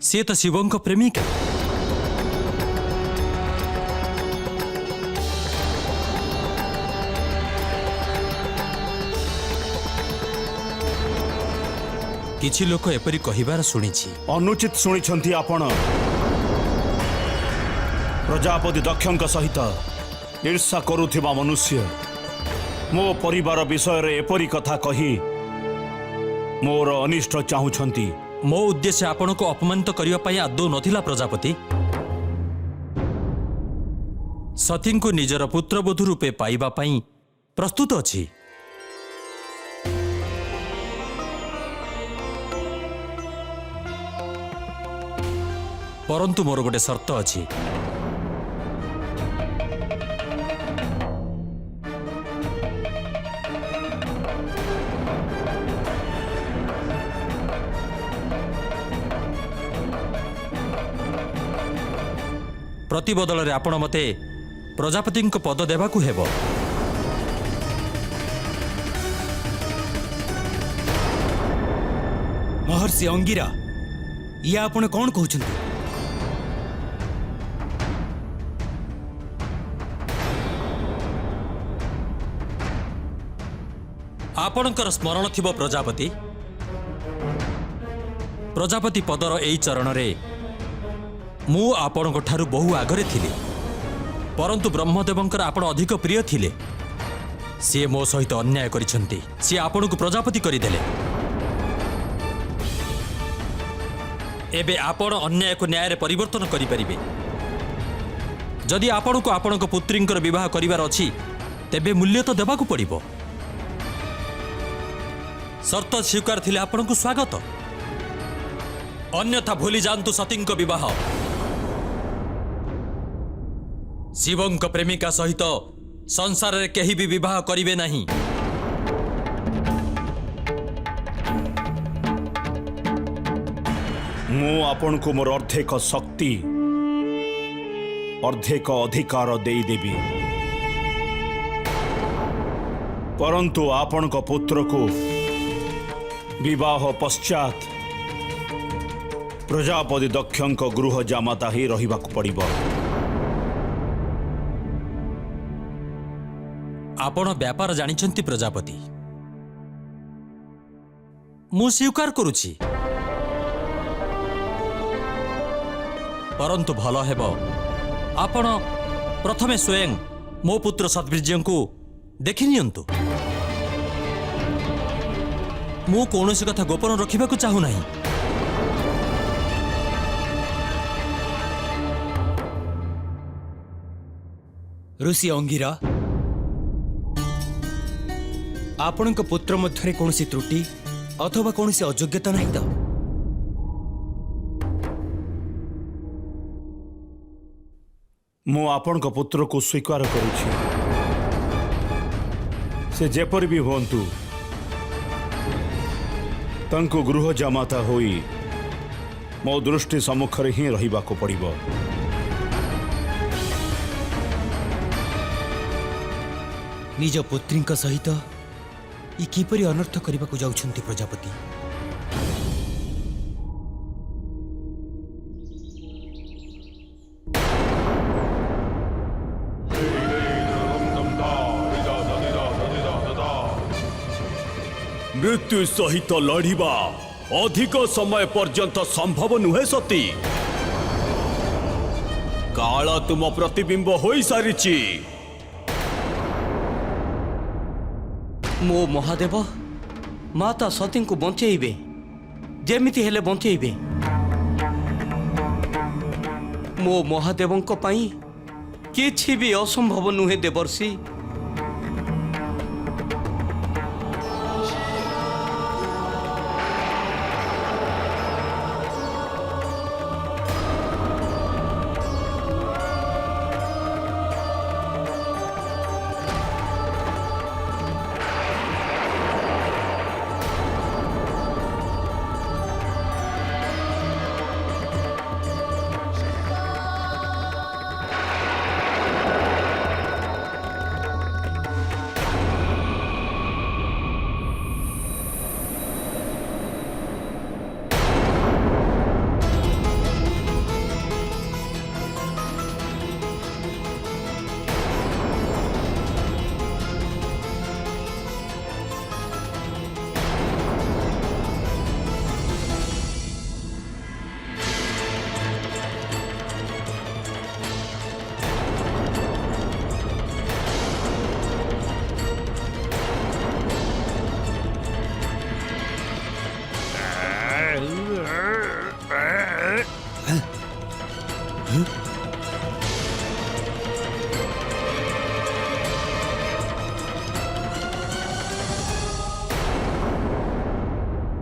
Speaker 12: ସେ ତ ଶିବଙ୍କ ପ୍ରେମିକା। କିଛି ଲୋକ ଏପରି କହିବାର ଶୁଣିଛି।
Speaker 5: ଅନୁଚିତ ଶୁଣିଛନ୍ତି ଆପଣ। ପ୍ରଜାପତି ଦକ୍ଷଙ୍କ ସହିତ ଈର୍ଷା କରୁଥିବା ମନୁଷ୍ୟ ମୋ ପରିବାର ବିଷୟରେ ଏପରି କଥା କହି ମୋର ଅନିଷ୍ଟ ଚାହୁଁଛନ୍ତି।
Speaker 12: ମୋ ଉଦ୍ଦେଶ୍ୟ ଆପଣଙ୍କୁ ଅପମାନିତ କରିବା ପାଇଁ ଆଦୌ ନଥିଲା ପ୍ରଜାପତି। ସତୀଙ୍କୁ ନିଜର ପୁତ୍ରବଧୂ ରୂପେ ପାଇବା ପାଇଁ ପ୍ରସ୍ତୁତ ଅଛି। ପରନ୍ତୁ ମୋର ଗୋଟେ ସର୍ତ୍ତ ଅଛି। ପ୍ରତିବଦଳରେ ଆପଣ ମୋତେ ପ୍ରଜାପତିଙ୍କ ପଦ ଦେବାକୁ ହେବ।
Speaker 1: महर्षि अंगिरा या आपण कौन कहउछंती?
Speaker 12: ଆପଣଙ୍କର ସ୍ମରଣ ଥିବ ପ୍ରଜାପତି, ପ୍ରଜାପତି ପଦର ଏହି ଚରଣରେ ମୁଁ ଆପଣଙ୍କ ଠାରୁ ବହୁ ଆଗରେ ଥିଲି, ପରନ୍ତୁ ବ୍ରହ୍ମଦେବଙ୍କର ଆପଣ ଅଧିକ ପ୍ରିୟ ଥିଲେ। ସିଏ ମୋ ସହିତ ଅନ୍ୟାୟ କରିଛନ୍ତି, ସିଏ ଆପଣଙ୍କୁ ପ୍ରଜାପତି କରିଦେଲେ। ଏବେ ଆପଣ ଅନ୍ୟାୟକୁ ନ୍ୟାୟରେ ପରିବର୍ତ୍ତନ କରିପାରିବେ। ଯଦି ଆପଣଙ୍କୁ ଆପଣଙ୍କ ପୁତ୍ରୀଙ୍କର ବିବାହ କରିବାର ଅଛି, ତେବେ ମୂଲ୍ୟ ତ ଦେବାକୁ ପଡ଼ିବ। ସର୍ତ୍ତ ସ୍ୱୀକାର ଥିଲେ ଆପଣଙ୍କୁ ସ୍ୱାଗତ, ଅନ୍ୟଥା ଭୁଲି ଯାଆନ୍ତୁ ସତୀଙ୍କ ବିବାହ। ଶିବଙ୍କ ପ୍ରେମିକା ସହିତ ସଂସାରରେ କେହି ବି ବିବାହ କରିବେ ନାହିଁ।
Speaker 5: ମୁଁ ଆପଣଙ୍କୁ ମୋର ଅର୍ଦ୍ଧେକ ଶକ୍ତି ଅର୍ଦ୍ଧେକ ଅଧିକାର ଦେଇଦେବି, ପରନ୍ତୁ ଆପଣଙ୍କ ପୁତ୍ରକୁ ବିବାହ ପଶ୍ଚାତ୍ ପ୍ରଜାପତି ଦକ୍ଷଙ୍କ ଗୃହ ଜାମାତା ହିଁ ରହିବାକୁ ପଡ଼ିବ।
Speaker 12: ଆପଣ ବ୍ୟାପାର ଜାଣିଛନ୍ତି ପ୍ରଜାପତି, ମୁଁ ସ୍ୱୀକାର କରୁଛି, ପରନ୍ତୁ ଭଲ ହେବ ଆପଣ ପ୍ରଥମେ ସ୍ୱୟଂ ମୋ ପୁତ୍ର ସଦ୍ବୀର୍ଯ୍ୟଙ୍କୁ ଦେଖିନିଅନ୍ତୁ। ମୁଁ କୌଣସି କଥା ଗୋପନ ରଖିବାକୁ ଚାହୁଁନାହିଁ।
Speaker 1: ऋषि अंगिरा, आपणक पुत्र मध्य कौनसी त्रुटि अथवा कौनसी अयोग्यता नहीं तो?
Speaker 5: ମୁଁ ଆପଣଙ୍କ ପୁତ୍ରକୁ ସ୍ୱୀକାର କରୁଛି। ସେ ଯେପରି ବି ହୁଅନ୍ତୁ, ତାଙ୍କୁ ଗୃହ ଜାମାତା ହୋଇ ମୋ ଦୃଷ୍ଟି ସମ୍ମୁଖରେ ହିଁ ରହିବାକୁ ପଡ଼ିବ।
Speaker 1: निज पुत्री सहित ये किपरि अनर्थ करने को जाउछंती प्रजापति?
Speaker 5: मृत्यु सहित लड़िबा अधिक समय पर्यंत संभव नुहे सती। काल तुम प्रतिबिंब होई सारिची।
Speaker 11: मो महादेव माता सती को बंचेबे, जेमिति हेले बंचेबे। मो महादेवंको पाई किछि भी असंभव नुहे देवर्षि।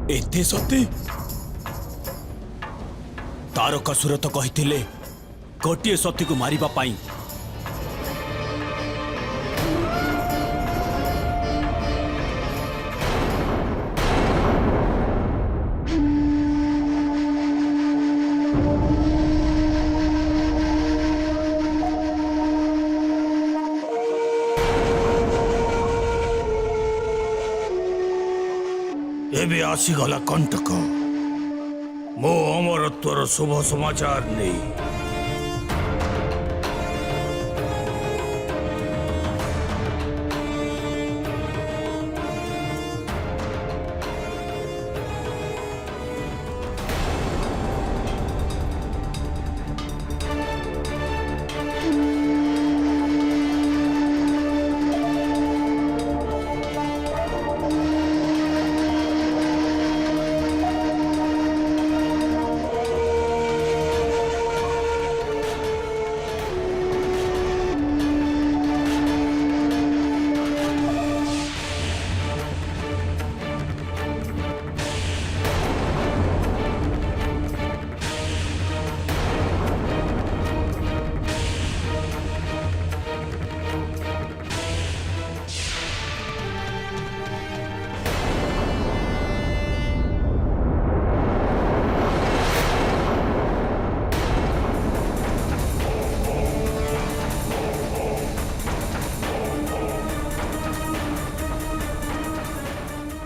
Speaker 1: एते सती तारकासुर तो कही गोटे सती को मारिबा पाई।
Speaker 5: एबे आसीगला कंटक मो अमरत्वर शुभ समाचार नहीं।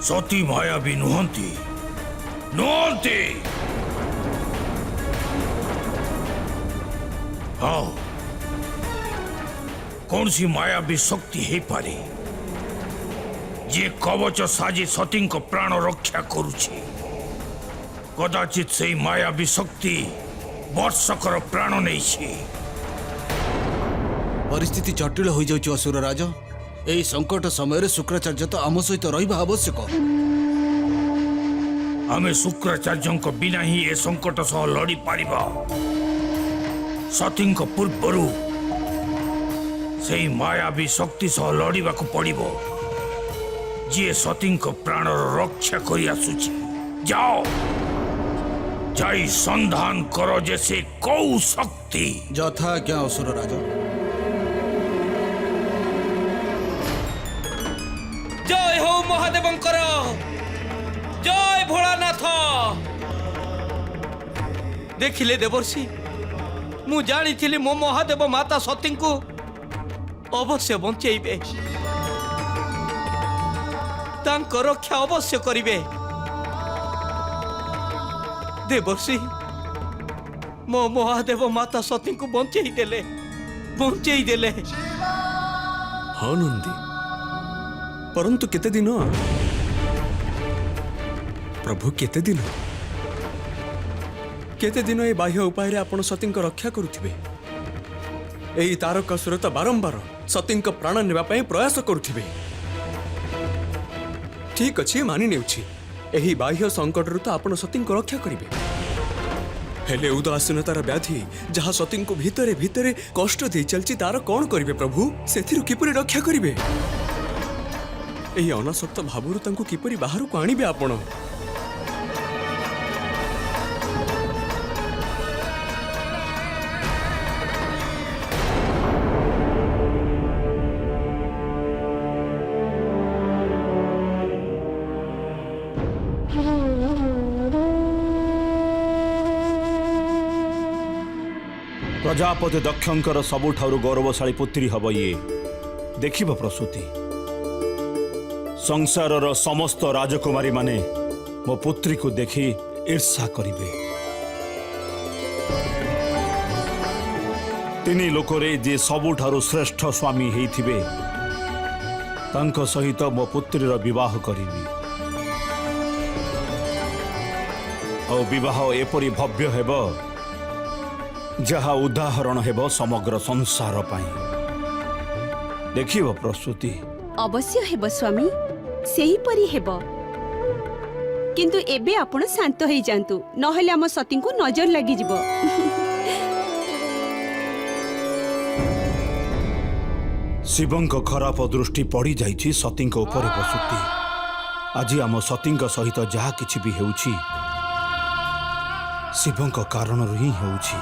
Speaker 5: सती मायावी नुहंती नुहंती हाँ कौन सी मायावी शक्ति है पारे जे कवच साजी सती को प्राण रक्षा करुछि। कदाचित से मायावी शक्ति वर्षकर प्राण नहीं।
Speaker 8: परिस्थिति जटिल हो जाउछि असुर राज। एही संकट समय शुक्राचार्य तो आम सहित रहिबा आवश्यक।
Speaker 5: आमे शुक्राचार्य बिना ही ए संकट सह लड़ी पारिबा। सती पूर्वरु से मायावी शक्ति सह लड़वा को पड़िबो जी सती प्राण रक्षा करि आसुछि। जाओ जाई संधान करो जैसे कौ शक्ति।
Speaker 8: यथा क्या असुर राज।
Speaker 11: जय हो महादेवंकर जय भोलानाथ। देखिले देवर्षि मु जानी मो महादेव माता सती को अवश्य बंचेबे तांको रक्षा अवश्य करिवे। देवर्षि मो महादेव माता सती को बंचेई देले।
Speaker 8: हाँ नंदी परंतु केते दिन प्रभु केते दिन ए बाह्य उपाय आपण सती रक्षा करुथिबे। एही तारकासुर तो बारंबार सती प्राण नेबा पई प्रयास करुथिबे। ठीक अछि मानि नेउछि एही बाह्य संकट रु तो आपण सती रक्षा करिवे। हेले उदासीनतार व्याधि जहाँ सती को भितरे भितरे कष्ट दे चलछि तार कौन करिवे प्रभु सेथिरु किपरि रक्षा करिवे। एही अनासक्त भावरु तांको किपरि बाहर को आनिबे आपण।
Speaker 5: प्रजापति दक्षंकर सबुठारु गौरवशाली पुत्री हब ये देखिब प्रसूति। संसारर समस्त राजकुमारी माने मो पुत्री को देखि ईर्षा करिवे। तिनी लोकरे जे सबुठारु श्रेष्ठ स्वामी हेइथिबे तांको सहित मो पुत्रीर विवाह करिबी। और विवाह एपरि भव्य हेबो जहा उदाहरण हेबो समग्र संसार पाई। देखिबो प्रस्तुति
Speaker 6: अवश्य हेब स्वामी सेही परी हेब। किंतु एबे आपण शांत होई जांतु नहले हम सती को नजर लागि जिवो।
Speaker 5: शिवंक खराब दृष्टि पड़ी जाइछि सतींक ऊपर प्रस्तुति। आज आम सतींक सहित जहा किछि भी हेउछि शिवंक कारण ही हेउछि।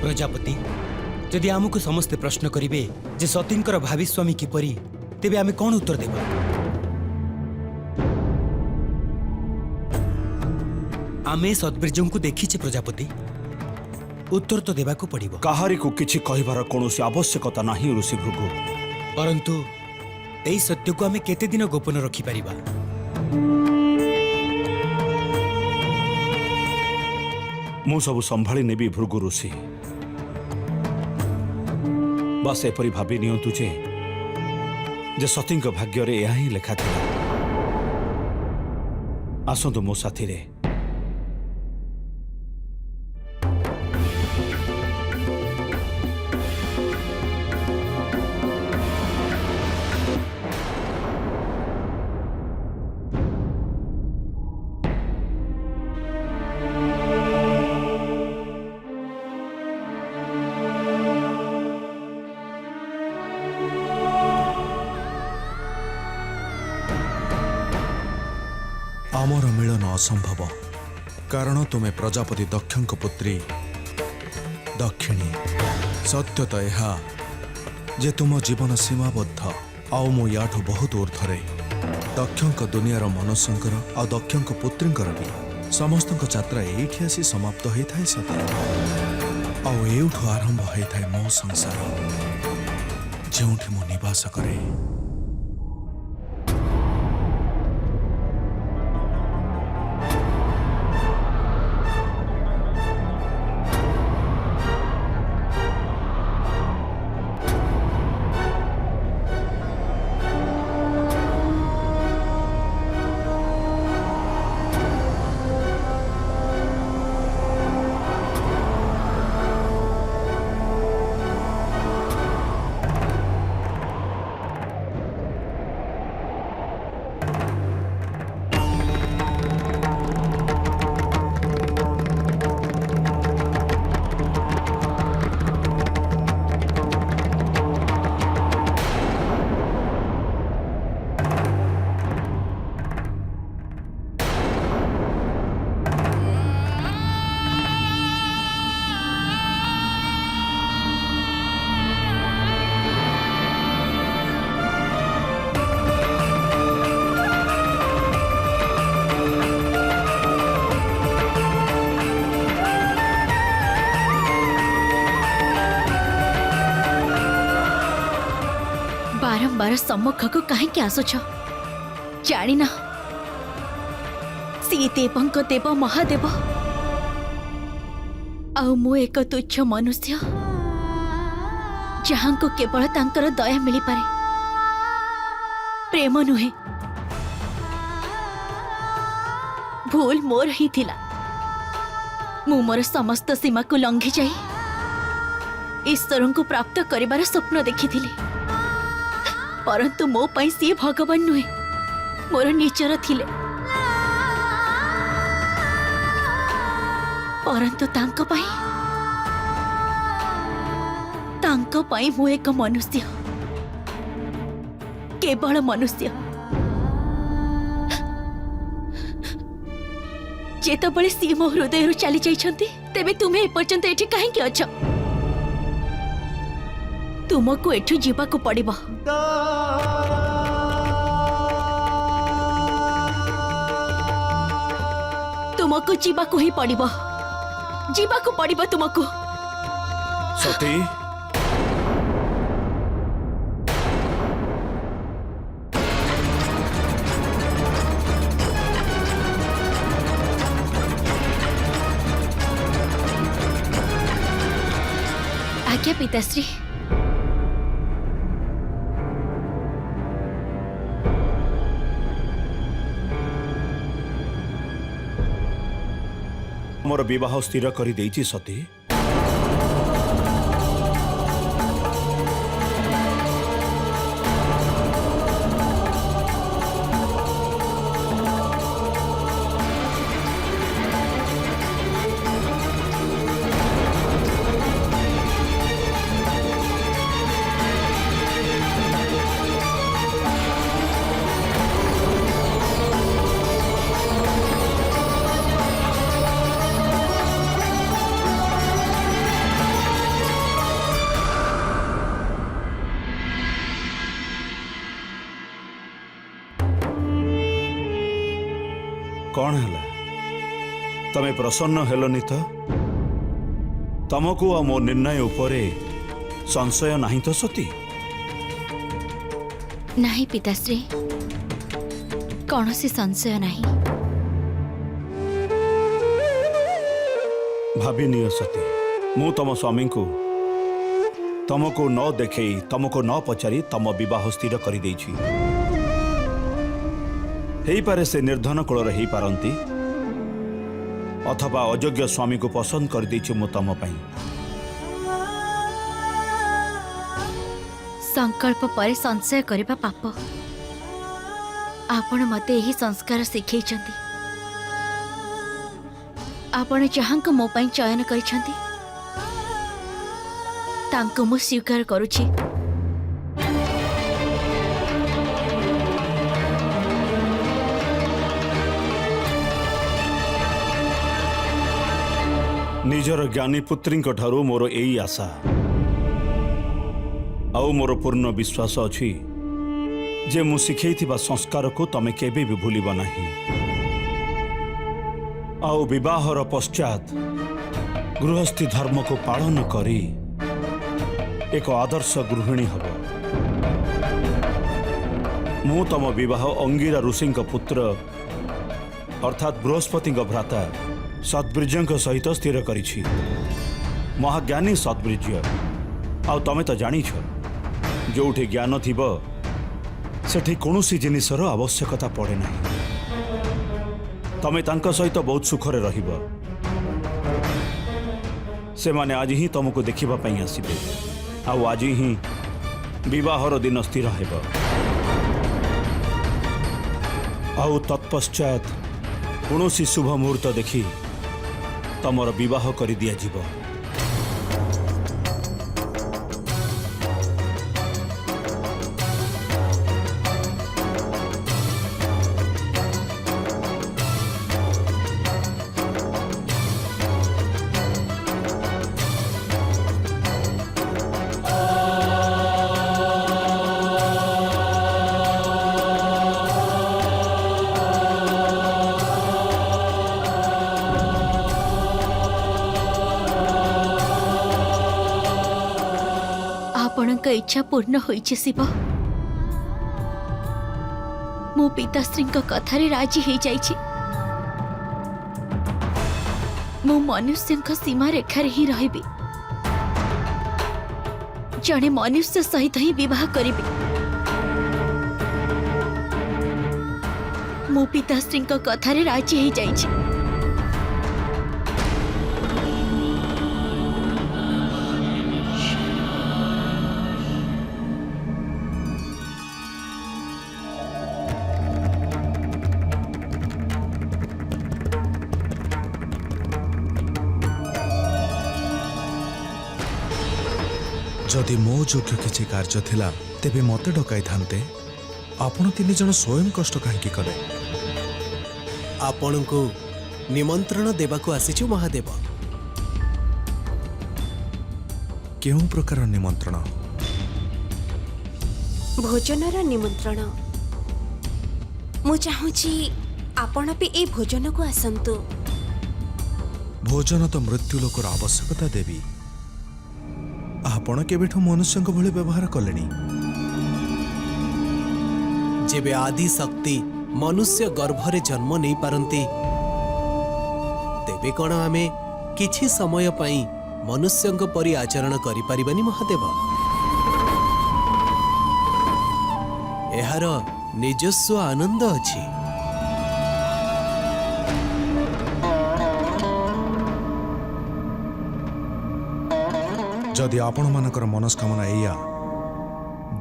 Speaker 1: प्रजापति जदि आमको समस्ते प्रश्न करिवे जे सतींकर भावी स्वामी किपरि तेबे आमे कौन उत्तर देबा। आमे सद्ब्रजों को देखीचे प्रजापति उत्तर तो देवा को पड़िबो
Speaker 5: काहारी को किछि कहिबार कोनोसी आवश्यकता नाही ऋषि भृगु
Speaker 1: परंतु एई सत्य को आमे केते दिन गोपन रखि परिबा
Speaker 5: मु सब संभाली नेबी भृगु ऋषि बस एपरी भाबी नियंतु जे सतींक भाग्य रे यही लेखा थिला आसंतु मो साथी रे
Speaker 13: आमर मिलन असंभव कारण तुमे प्रजापति दक्षंक पुत्री दक्षिणी सत्य तो यह जे तुम जीवन सीमाबद्ध आउ मो याठू बहुत ऊर्धरे दक्षंक दुनियार मनुष्यंकर आ दक्षंक पुत्रींकर भी समस्तक यात्रा एठी आसी समाप्त होता है सते आउ एठू आरंभ होता है मो संसार जेउठी मो निवास करे
Speaker 2: बारंबार सम्मुख को कहीं आसुछ जानी ना सी देवंक देव महादेव आउ मु एक तुच्छ मनुष्य जहां को केवल तांकर दया मिली पारे प्रेम नुहे भूल मोर ही थिला मु मोर समस्त सीमा को लंघी जाई ईश्वर को प्राप्त करिबार स्वप्न देखिथिली परंतु मो पाई सी भगवान नुहे मोर निचर थिले परंतु तांको पाई मु एक मनुष्य केवल मनुष्य जेतबळे सी मो हृदय चली जाइछंती तेबे तुमे एपर्यंत एठी काहे कि अछ तुमको एठू जीवा को पड़िबो तुमको जीवा को ही पड़िबो तुमको
Speaker 5: सती
Speaker 2: आज्ञा पिताश्री
Speaker 5: मोर विवाह स्थिर करी देइछि सती कौन है तमे प्रसन्न हेलनि तो तमको आ मो निर्णय उपरे संशय नहीं तो सती?
Speaker 2: नहीं पिताश्री, कौन सी संशय नहीं।
Speaker 5: भाविनिय सती, मु तम स्वामी को तमको न देखे तमको न पचारि तम विवाह स्थिर कर पारे से निर्धन कूल रही पारती अथवा अयोग्य स्वामी को पसंद कर देछि मु तम पई।
Speaker 2: संकल्प पर संशय करबा पाप। आपण मते यही संस्कार शिखैछंती। आपण जहांक मो पई चयन करिछंती तांको मु स्वीकार करूछि।
Speaker 5: निजर ज्ञानी पुत्री ठारू मोर एई आशा आउ मोर पूर्ण विश्वास अछि जे मु शिखैथिबा संस्कार को तमे केबे भी भूलिब नाही। आउ विवाहर पश्चात गृहस्थी धर्म को पालन करी एक आदर्श गृहिणी हब। मु तम विवाह अंगिरा ऋषि पुत्र अर्थात बृहस्पति भ्राता सद्ब्रिज्य सहित स्थिर करिछि। महाज्ञानी सद्ब्रिज्य आउ तमे तो जानिछ जोठी ज्ञान थिब सेठी कौनसी जिनिसर आवश्यकता पड़े ना। तमे तांका सहित बहुत सुखरे रहिब। से माने आज ही तुमको देखिबा पई आसीबे आउ आज ही विवाहर दिन स्थिर हेब। आउ तत्पश्चात कौनसी शुभ मुहूर्त देखी तमर विवाह करि दिया जीव।
Speaker 2: आपणक इच्छा पूर्ण होइछे शिव। मो पिताश्री कथारे राजी हो जाइछि। मो मनुष्य सीमा रेखार ही रहिबी। जड़े मनुष्य सहित ही विवाह करिबी। मो पिताश्री कथारे राजी हो जाइछि।
Speaker 13: जदि मो योग्य किसी कार्य थिला तेबे मते डकाई थांते। आपण तीन जन स्वयं कष्ट काहेकि कले?
Speaker 11: आपण को निमंत्रण देबाकू आसीछु महादेव।
Speaker 13: केउं प्रकार निमंत्रण?
Speaker 7: भोजनर निमंत्रण। मु चाहूची आपण भी ए भोजन को आसंतु।
Speaker 13: भोजन तो मृत्यु लोकर आवश्यकता देवी। आपण केबेठु मनुष्य भली व्यवहार कलेनी?
Speaker 11: जेबे आदि शक्ति मनुष्य गर्भरे जन्म नहीं पारंती तेबे कौन आमे किछि समय पई मनुष्यंक परि आचरण करि परिबानी महादेव? एहार निजस्व आनंद अछि।
Speaker 13: जदि आपण मानकर मनस्कामना एया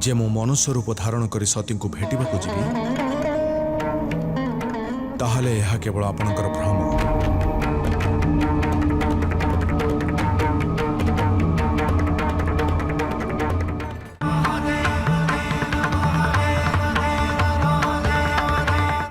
Speaker 13: जे मो मनुष्य रूप धारण करी सती को भेटिबा को जीवी ताहले यह केवल आपणकर भ्रम।